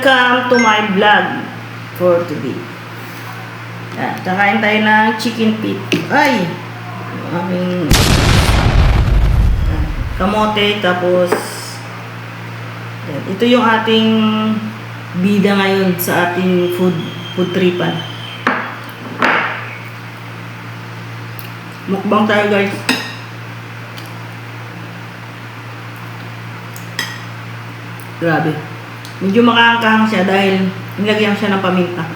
Welcome to my vlog for today. Yan, kakain tayo ng chicken feet. Ay! Yung aming kamote, tapos yan. Ito yung ating bida ngayon sa ating food tripan. Mukbang tayo, guys. Grabe. Medyo makaangkang siya dahil nilagyan siya ng paminta.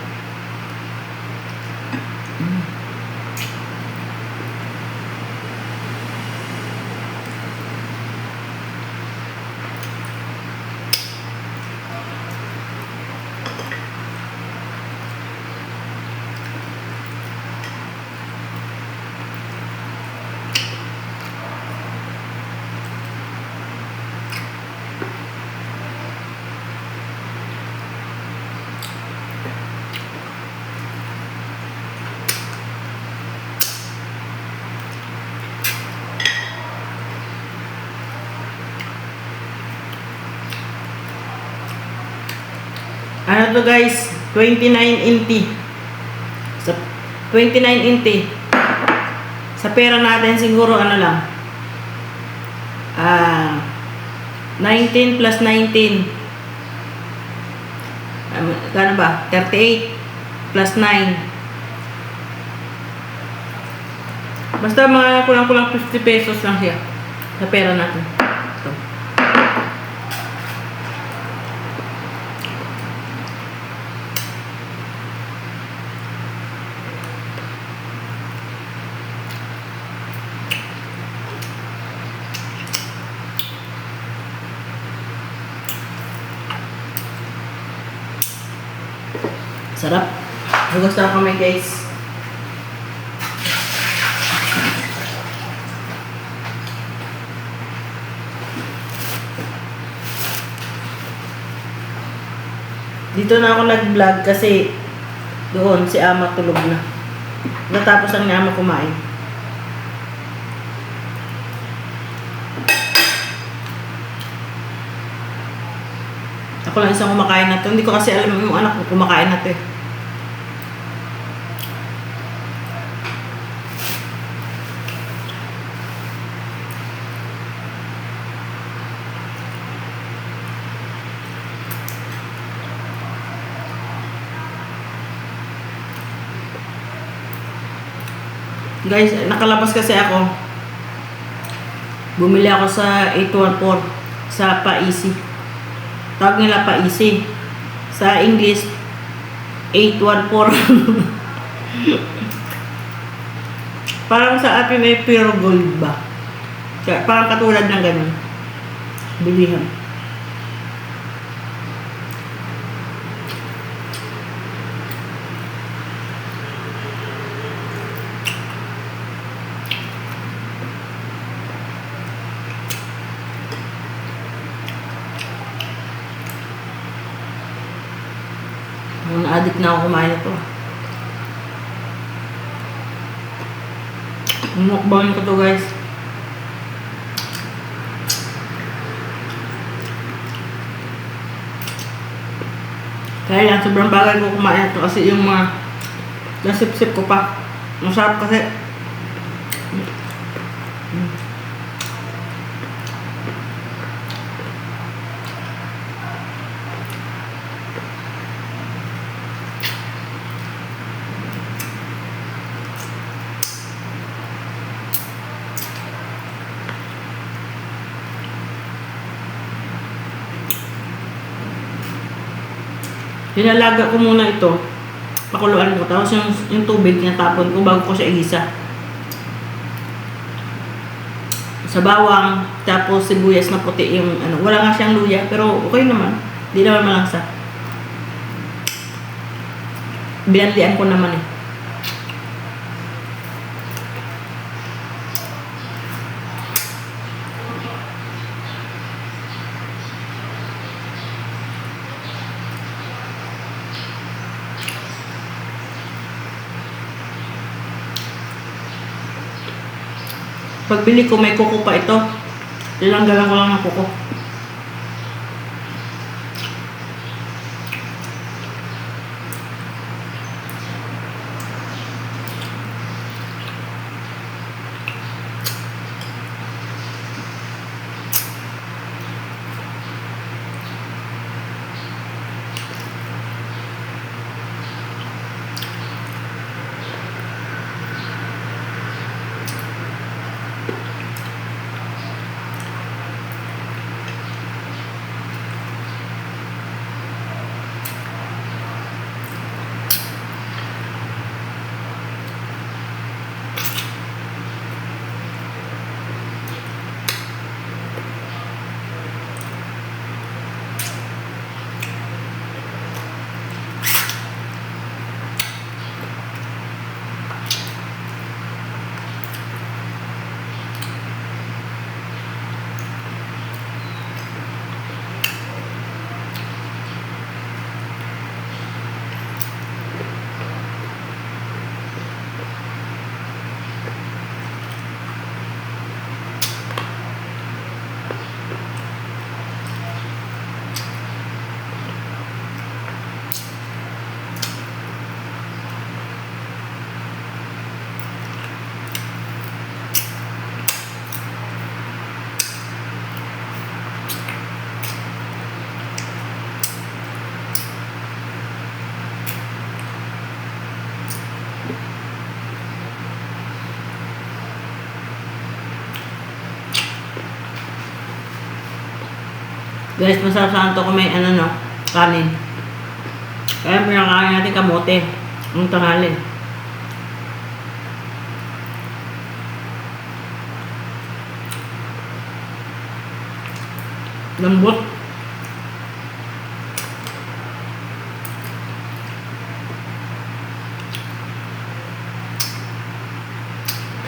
Ano to, guys? 29 inti. Sa 29 inti. Sa pera natin siguro ano lang. 19 plus 19. Gano ba? 38 plus 9. Basta mga kulang-kulang 50 pesos lang siya sa pera natin. Ito. Sarap. Hugas na kami, guys. Dito na ako nag-vlog kasi doon si Ama tulog na. Natapos ang ni Ama kumain. Ako lang isang kumakain na to. Hindi ko kasi alam yung anak ko kumakain na to eh. Guys, nakalabas kasi ako. Bumili ako sa 814 sa Paisi. Tawag nila Paisi. Sa English 814. Parang sa atin ay pure gold ba? Parang katulad ng ganun. Bilihan. Na-addict na ako kumain na to. Mukbangin ko to, guys. Kaya lang, sobrang bagay ko kumain na to kasi yung mga nasip-sip ko pa. Masarap kasi. Hinalaga ko muna ito. Pakuluan ko. Tapos yung tubig tinatapon ko bago ko siya igisa. Sa bawang, tapos sibuyas na puti yung ano. Wala nga siyang luya, pero okay naman. Hindi naman malangsa. Binanlian ko naman eh. Pagbili ko may kuko pa ito. Tinanggalan ko lang ng kuko. Guys, masarap sa to kung may ano no, kanin. Kaya pinakain natin kamote. Ang tanghali. Lambot.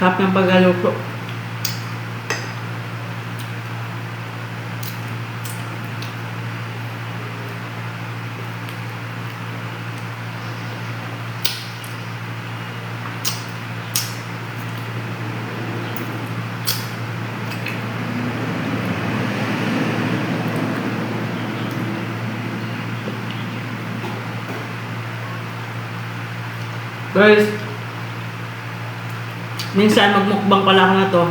Sarap ng pagkaluto. Guys, minsan magmukbang pala ako na to.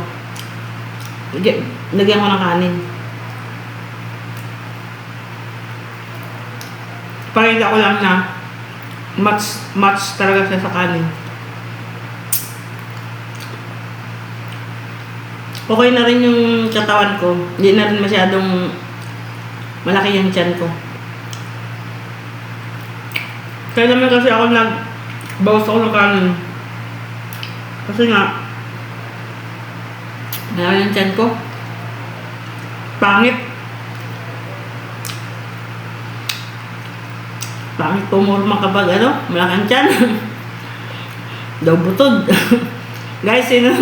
Lagyan ko ng kanin. Pakita ko lang na match talaga siya sa kanin. Okay na rin yung katawan ko. Hindi na rin masyadong malaki yung tiyan ko. Kaya naman kasi ako bawas ako ng kanin. Kasi nga, malaki yung tiyan ko. Pangit. Pangit pumurma kapag malaki ang tiyan. Daw butod. Guys, sino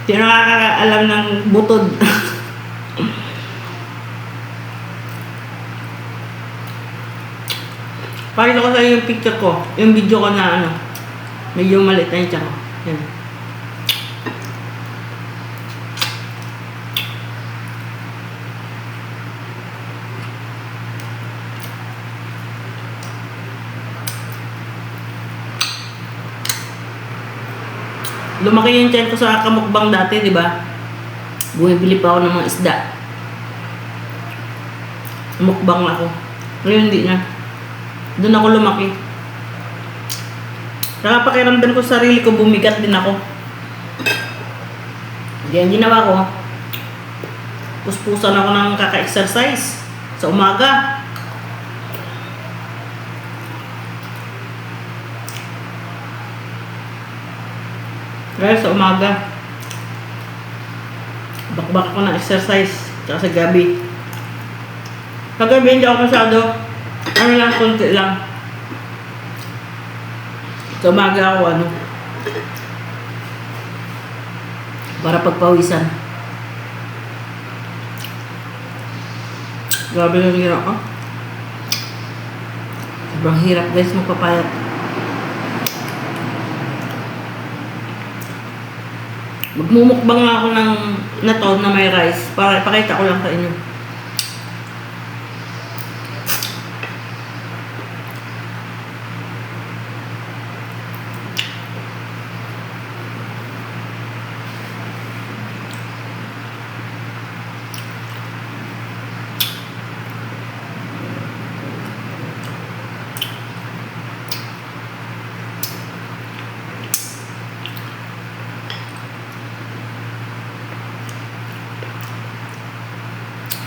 nakakaalam ng butod? Pakita ko sa iyo yung picture ko, yung video ko na medyo maliit na yung tiyan ko. Yan. Lumaki yung tiyan ko sa kamukbang dati, di ba? Bumibili pa ako ng mga isda. Mukbang ako. Ngayon hindi na. Doon ako lumaki. Saka pakiramdam ko sa sarili ko, bumigat din ako. Hindi ang ginawa ko. Puspusan ako ng kaka-exercise sa umaga. Kaya sa umaga, bakbak ako ng exercise. Saka sa gabi. Sa gabi hindi ako masyado, konti lang. Sa umaga ako para pagpawisan. Grabe yung hirap ko. Sobrang hirap guys magpapayat. Magmumukbang na ako na may rice para ipakita ko lang sa inyo.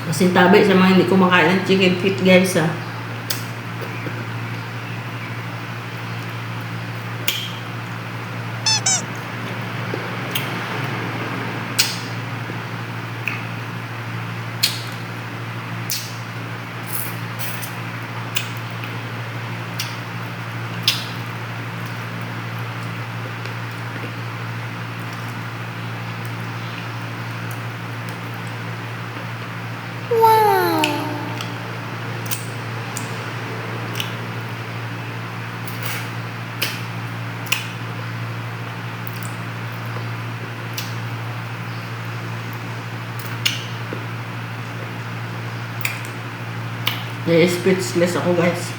Masintabi sa mga hindi kumakain ng chicken feet guys speechless ako guys.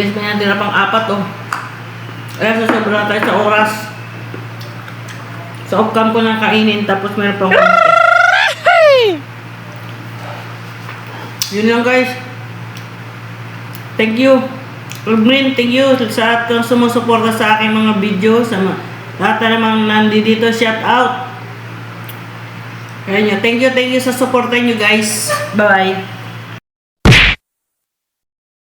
Guys, may natira pang 4 oh. Kaya sobrang tayo sa oras. So, off-cam ko na kainin, tapos meron pang yun lang guys. Thank you. Rodmin, thank you sa sumusuporta sa aking mga video. Sa lahat na namang nandito, shout out. Kaya nyo, thank you sa supporta nyo guys. Bye bye.